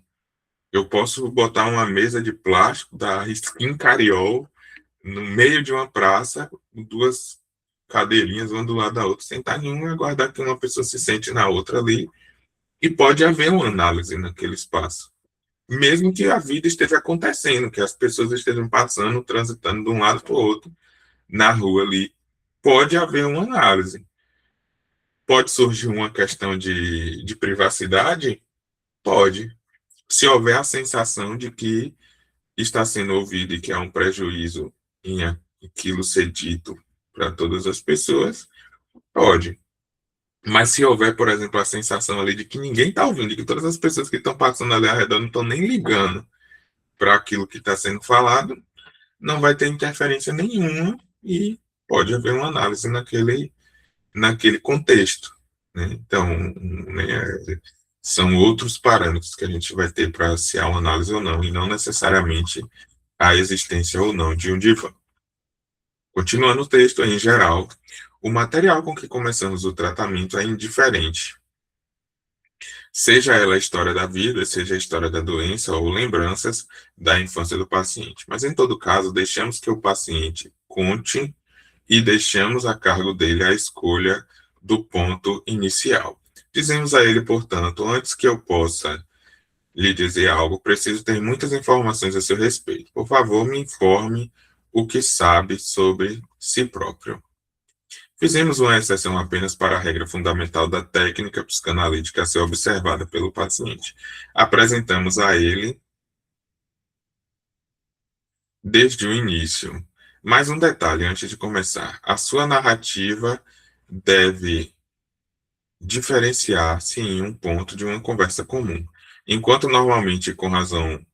Eu posso botar uma mesa de plástico da Skin Cariol no meio de uma praça, com duas cadeirinhas uma do lado da outra, sentar em uma e aguardar que uma pessoa se sente na outra ali, e pode haver uma análise naquele espaço. mesmo que a vida esteja acontecendo, que as pessoas estejam passando, transitando de um lado para o outro, na rua ali, pode haver uma análise. Pode surgir uma questão de privacidade? Pode. Se houver a sensação de que está sendo ouvido e que há um prejuízo em aquilo ser dito para todas as pessoas, pode. Mas se houver, por exemplo, a sensação ali de que ninguém está ouvindo, de que todas as pessoas que estão passando ali ao redor não estão nem ligando para aquilo que está sendo falado, não vai ter interferência nenhuma e pode haver uma análise naquele contexto. Né? Então, né, são outros parâmetros que a gente vai ter para se há uma análise ou não, e não necessariamente a existência ou não de um divã. Continuando o texto, em geral, o material com que começamos o tratamento é indiferente. Seja ela a história da vida, seja a história da doença ou lembranças da infância do paciente. Mas, em todo caso, deixamos que o paciente conte e deixamos a cargo dele a escolha do ponto inicial. Dizemos a ele, portanto, antes que eu possa lhe dizer algo, preciso ter muitas informações a seu respeito. Por favor, me informe o que sabe sobre si próprio. Fizemos uma exceção apenas para a regra fundamental da técnica psicanalítica a ser observada pelo paciente. Apresentamos a ele desde o início. Mais um detalhe antes de começar: a sua narrativa deve diferenciar-se em um ponto de uma conversa comum. Enquanto normalmente, com razão,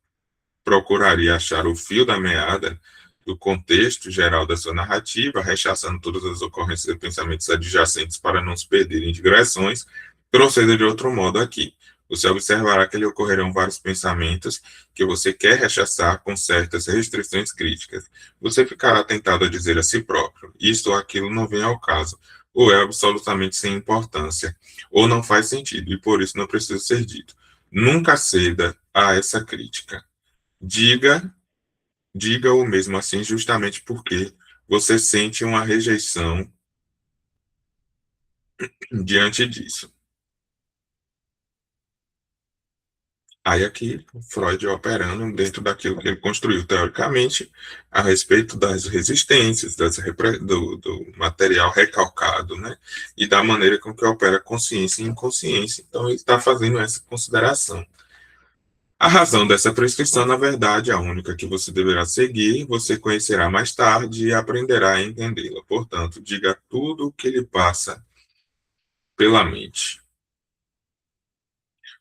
procuraria achar o fio da meada do contexto geral da sua narrativa, rechaçando todas as ocorrências e pensamentos adjacentes para não se perder em digressões, proceda de outro modo aqui. Você observará que lhe ocorrerão vários pensamentos que você quer rechaçar com certas restrições críticas. Você ficará tentado a dizer a si próprio: isto ou aquilo não vem ao caso, ou é absolutamente sem importância, ou não faz sentido, e por isso não precisa ser dito. Nunca ceda a essa crítica. Diga, diga o mesmo assim, justamente porque você sente uma rejeição diante disso. Aí aqui, Freud operando dentro daquilo que ele construiu teoricamente a respeito das resistências, do material recalcado, né? E da maneira com que opera consciência e inconsciência. Então, ele está fazendo essa consideração. A razão dessa prescrição, na verdade, é a única que você deverá seguir, você conhecerá mais tarde e aprenderá a entendê-la. Portanto, diga tudo o que lhe passa pela mente.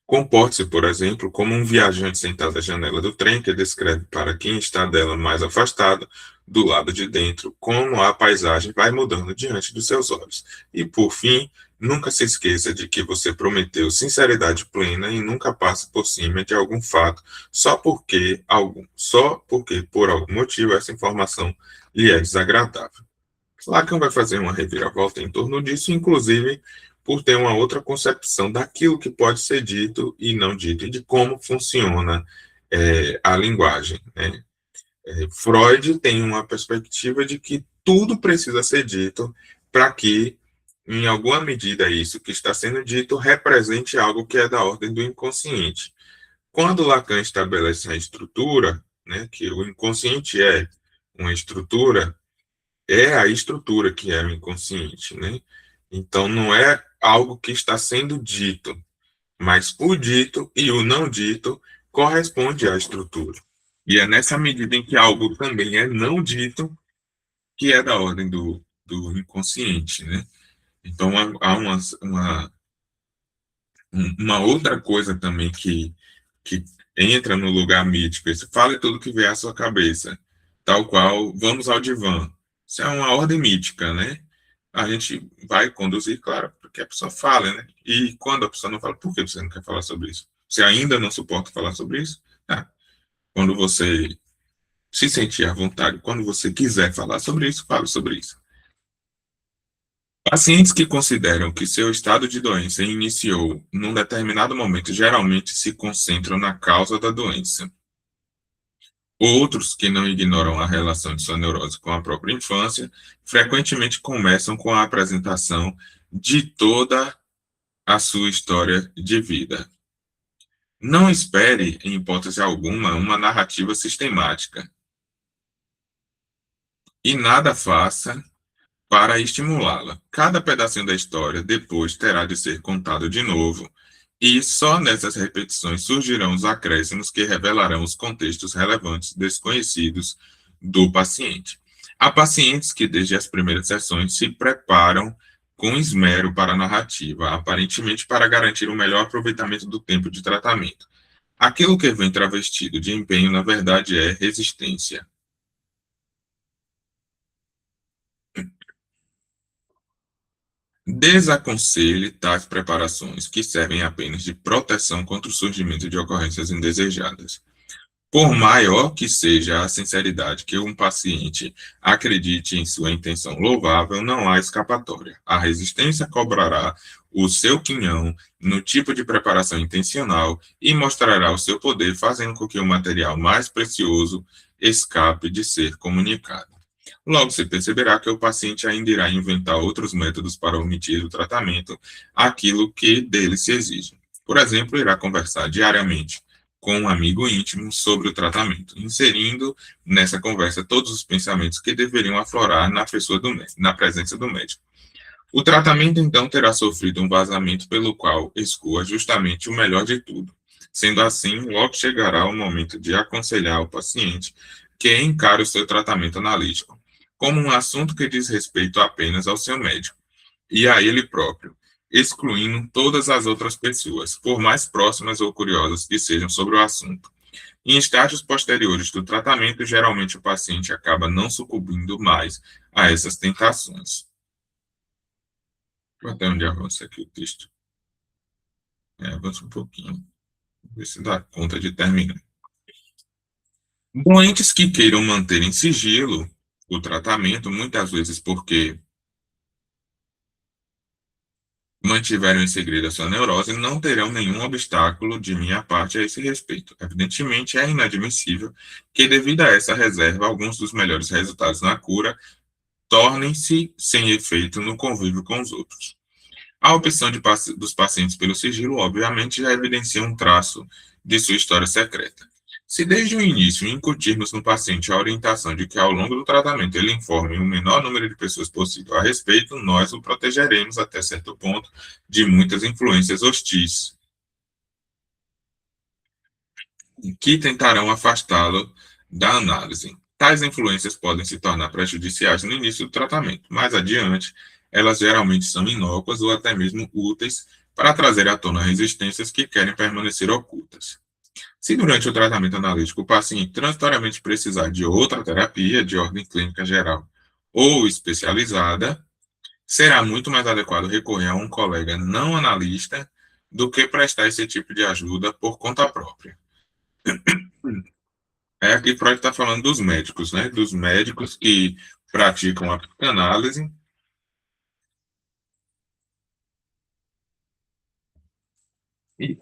Comporte-se, por exemplo, como um viajante sentado à janela do trem que descreve para quem está dela mais afastado, do lado de dentro, como a paisagem vai mudando diante dos seus olhos. E, por fim, nunca se esqueça de que você prometeu sinceridade plena e nunca passe por cima de algum fato só porque por algum motivo essa informação lhe é desagradável. Lacan vai fazer uma reviravolta em torno disso, inclusive por ter uma outra concepção daquilo que pode ser dito e não dito, e de como funciona a linguagem. Né? Freud tem uma perspectiva de que tudo precisa ser dito para que, em alguma medida, isso que está sendo dito represente algo que é da ordem do inconsciente. Quando Lacan estabelece a estrutura, né, que o inconsciente é uma estrutura, é a estrutura que é o inconsciente, né? Então, não é algo que está sendo dito, mas o dito e o não dito corresponde à estrutura. E é nessa medida em que algo também é não dito que é da ordem do inconsciente, né? Então, há uma outra coisa também que entra no lugar mítico. Isso, fale tudo que vier à sua cabeça, tal qual, vamos ao divã. Isso é uma ordem mítica, né? A gente vai conduzir, claro, porque a pessoa fala, né? E quando a pessoa não fala, por que você não quer falar sobre isso? Você ainda não suporta falar sobre isso? Tá. Quando você se sentir à vontade, quando você quiser falar sobre isso, fale sobre isso. Pacientes que consideram que seu estado de doença iniciou num determinado momento geralmente se concentram na causa da doença. Outros, que não ignoram a relação de sua neurose com a própria infância, frequentemente começam com a apresentação de toda a sua história de vida. Não espere, em hipótese alguma, uma narrativa sistemática e nada faça para estimulá-la. Cada pedacinho da história depois terá de ser contado de novo, e só nessas repetições surgirão os acréscimos que revelarão os contextos relevantes desconhecidos do paciente. Há pacientes que, desde as primeiras sessões, se preparam com esmero para a narrativa, aparentemente para garantir o melhor aproveitamento do tempo de tratamento. Aquilo que vem travestido de empenho, na verdade, é resistência. Desaconselhe tais preparações, que servem apenas de proteção contra o surgimento de ocorrências indesejadas. Por maior que seja a sinceridade que um paciente acredite em sua intenção louvável, não há escapatória. A resistência cobrará o seu quinhão no tipo de preparação intencional e mostrará o seu poder, fazendo com que o material mais precioso escape de ser comunicado. Logo, se perceberá que o paciente ainda irá inventar outros métodos para omitir do tratamento aquilo que dele se exige. Por exemplo, irá conversar diariamente com um amigo íntimo sobre o tratamento, inserindo nessa conversa todos os pensamentos que deveriam aflorar na pessoa do médico, na presença do médico. O tratamento, então, terá sofrido um vazamento pelo qual escoa justamente o melhor de tudo. Sendo assim, logo chegará o momento de aconselhar o paciente que encare o seu tratamento analítico como um assunto que diz respeito apenas ao seu médico e a ele próprio, excluindo todas as outras pessoas, por mais próximas ou curiosas que sejam sobre o assunto. Em estágios posteriores do tratamento, geralmente o paciente acaba não sucumbindo mais a essas tentações. Até onde avança aqui o texto? Avança um pouquinho. Ver se dá conta de terminar. Doentes que queiram manter em sigilo o tratamento, muitas vezes porque mantiveram em segredo a sua neurose, não terão nenhum obstáculo de minha parte a esse respeito. Evidentemente, é inadmissível que, devido a essa reserva, alguns dos melhores resultados na cura tornem-se sem efeito no convívio com os outros. A opção dos pacientes pelo sigilo, obviamente, já evidencia um traço de sua história secreta. Se desde o início incutirmos no paciente a orientação de que ao longo do tratamento ele informe o menor número de pessoas possível a respeito, nós o protegeremos até certo ponto de muitas influências hostis que tentarão afastá-lo da análise. Tais influências podem se tornar prejudiciais no início do tratamento. Mais adiante, elas geralmente são inócuas ou até mesmo úteis para trazer à tona resistências que querem permanecer ocultas. Se durante o tratamento analítico o paciente transitoriamente precisar de outra terapia de ordem clínica geral ou especializada, será muito mais adequado recorrer a um colega não analista do que prestar esse tipo de ajuda por conta própria. Aqui Freud está falando dos médicos, né? Dos médicos que praticam a psicanálise e,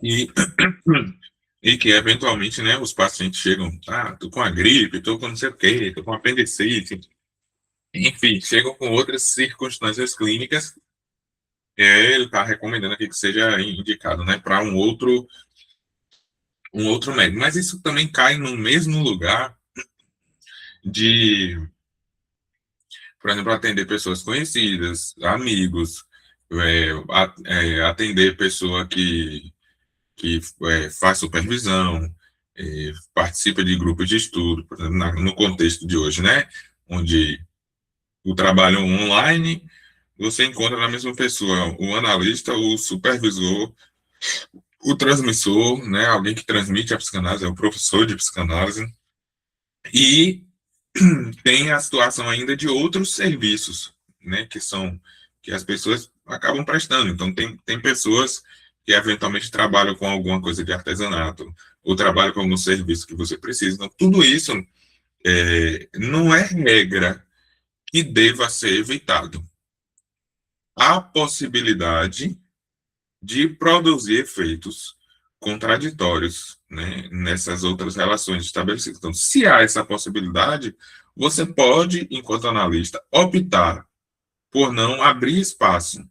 e que, eventualmente, né, os pacientes chegam, tô com a gripe, tô com não sei o quê, tô com apendicite, enfim, chegam com outras circunstâncias clínicas, ele está recomendando aqui que seja indicado, né, para um outro médico. Mas isso também cai no mesmo lugar de, por exemplo, atender pessoas conhecidas, amigos, atender pessoa que faz supervisão, participa de grupos de estudo, por exemplo, no contexto de hoje, né, onde o trabalho online, você encontra na mesma pessoa o analista, o supervisor, o transmissor, né, alguém que transmite a psicanálise, é o professor de psicanálise, e tem a situação ainda de outros serviços, né, que as pessoas acabam prestando. Então, tem pessoas que eventualmente trabalham com alguma coisa de artesanato, ou trabalham com algum serviço que você precisa. Então, tudo isso não é regra que deva ser evitado. Há possibilidade de produzir efeitos contraditórios, né, nessas outras relações estabelecidas. Então, se há essa possibilidade, você pode, enquanto analista, optar por não abrir espaço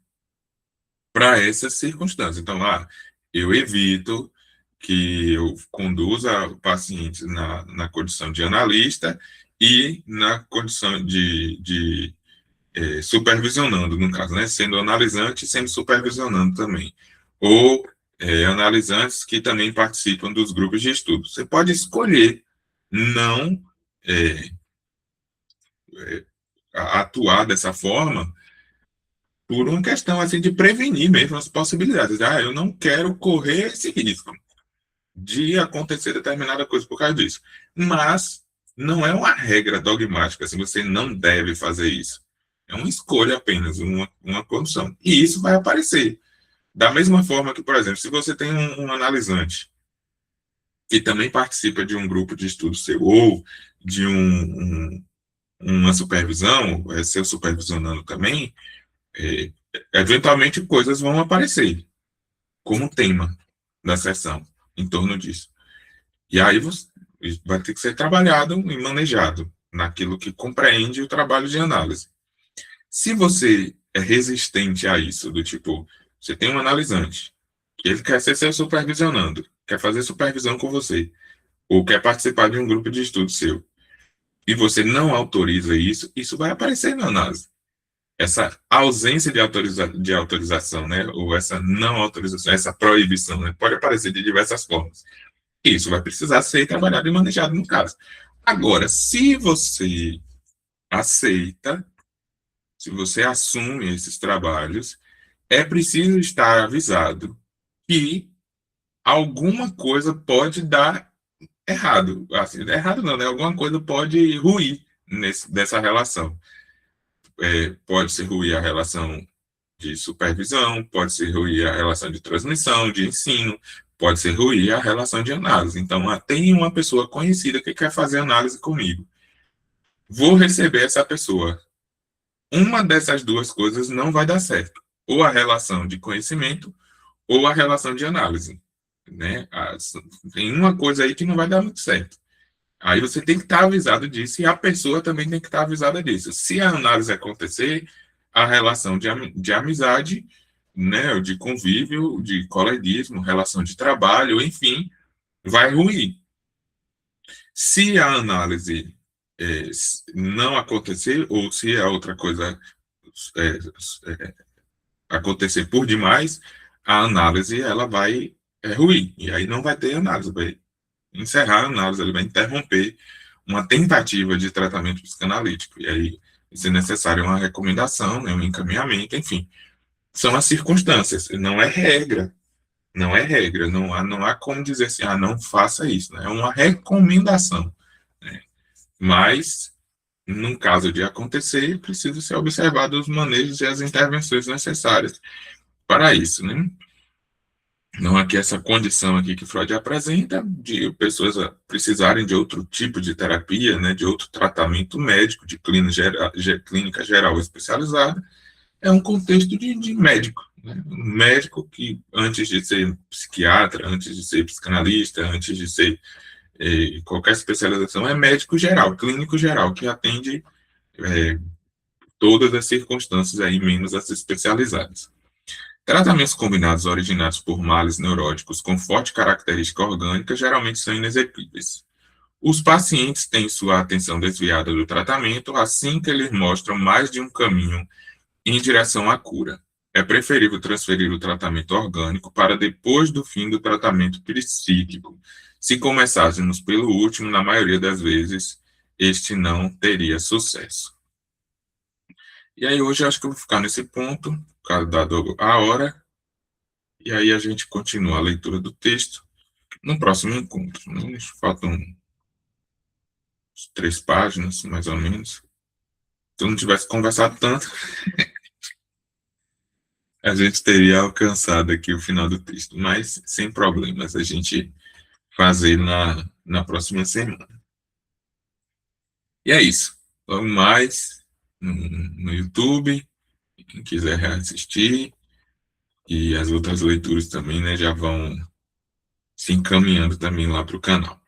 para essas circunstâncias. Então, eu evito que eu conduza o paciente na condição de analista e na condição de supervisionando, no caso, né, sendo analisante e sendo supervisionando também. Ou analisantes que também participam dos grupos de estudo. Você pode escolher não é, atuar dessa forma por uma questão assim de prevenir mesmo as possibilidades. Eu não quero correr esse risco de acontecer determinada coisa por causa disso. Mas não é uma regra dogmática, assim, você não deve fazer isso. É uma escolha apenas, uma condição. E isso vai aparecer. Da mesma forma que, por exemplo, se você tem um analisante que também participa de um grupo de estudo seu, ou de uma supervisão, seu supervisionando também, é, eventualmente coisas vão aparecer como tema da sessão em torno disso. E aí você vai ter que ser trabalhado e manejado naquilo que compreende o trabalho de análise. Se você é resistente a isso, do tipo, você tem um analisante, que ele quer ser seu supervisionando, quer fazer supervisão com você, ou quer participar de um grupo de estudo seu, e você não autoriza isso, isso vai aparecer na análise. Essa ausência de autorização, né, ou essa não autorização, essa proibição, né, pode aparecer de diversas formas. Isso vai precisar ser trabalhado e manejado no caso. Agora, se você aceita, se você assume esses trabalhos, é preciso estar avisado que alguma coisa pode dar errado. Assim, errado não, né? Alguma coisa pode ruir dessa relação. Pode se ruir a relação de supervisão, pode se ruir a relação de transmissão, de ensino, pode se ruir a relação de análise. Então, tem uma pessoa conhecida que quer fazer análise comigo. Vou receber essa pessoa. Uma dessas duas coisas não vai dar certo. Ou a relação de conhecimento, ou a relação de análise. Né? Tem uma coisa aí que não vai dar muito certo. Aí você tem que estar avisado disso e a pessoa também tem que estar avisada disso. Se a análise acontecer, a relação de amizade, né, de convívio, de coleguismo, relação de trabalho, enfim, vai ruir. Se a análise não acontecer, ou se a outra coisa é, acontecer por demais, a análise ela vai ruir. E aí não vai ter análise, vai encerrar a análise, ele vai interromper uma tentativa de tratamento psicanalítico. E aí, se necessário, uma recomendação, né, um encaminhamento, enfim. São as circunstâncias, não é regra. Não é regra, não há como dizer assim, não faça isso. Né? É uma recomendação. Né? Mas, no caso de acontecer, precisa ser observado os manejos e as intervenções necessárias para isso. Né? Não aqui essa condição aqui que Freud apresenta de pessoas precisarem de outro tipo de terapia, né, de outro tratamento médico, de clínica geral especializada, é um contexto de médico. Né? Um médico que, antes de ser psiquiatra, antes de ser psicanalista, antes de ser qualquer especialização, é médico geral, clínico geral, que atende todas as circunstâncias aí, menos as especializadas. Tratamentos combinados originados por males neuróticos com forte característica orgânica geralmente são inexequíveis. Os pacientes têm sua atenção desviada do tratamento assim que eles mostram mais de um caminho em direção à cura. É preferível transferir o tratamento orgânico para depois do fim do tratamento psíquico. Se começássemos pelo último, na maioria das vezes, este não teria sucesso. E aí hoje eu acho que eu vou ficar nesse ponto, por causa dado a hora, e aí a gente continua a leitura do texto no próximo encontro. Né? Faltam 3 páginas, mais ou menos. Se eu não tivesse conversado tanto, a gente teria alcançado aqui o final do texto, mas sem problemas, a gente fazer na próxima semana. E é isso. Logo mais no YouTube, quem quiser reassistir, e as outras leituras também, né, já vão se encaminhando também lá para o canal.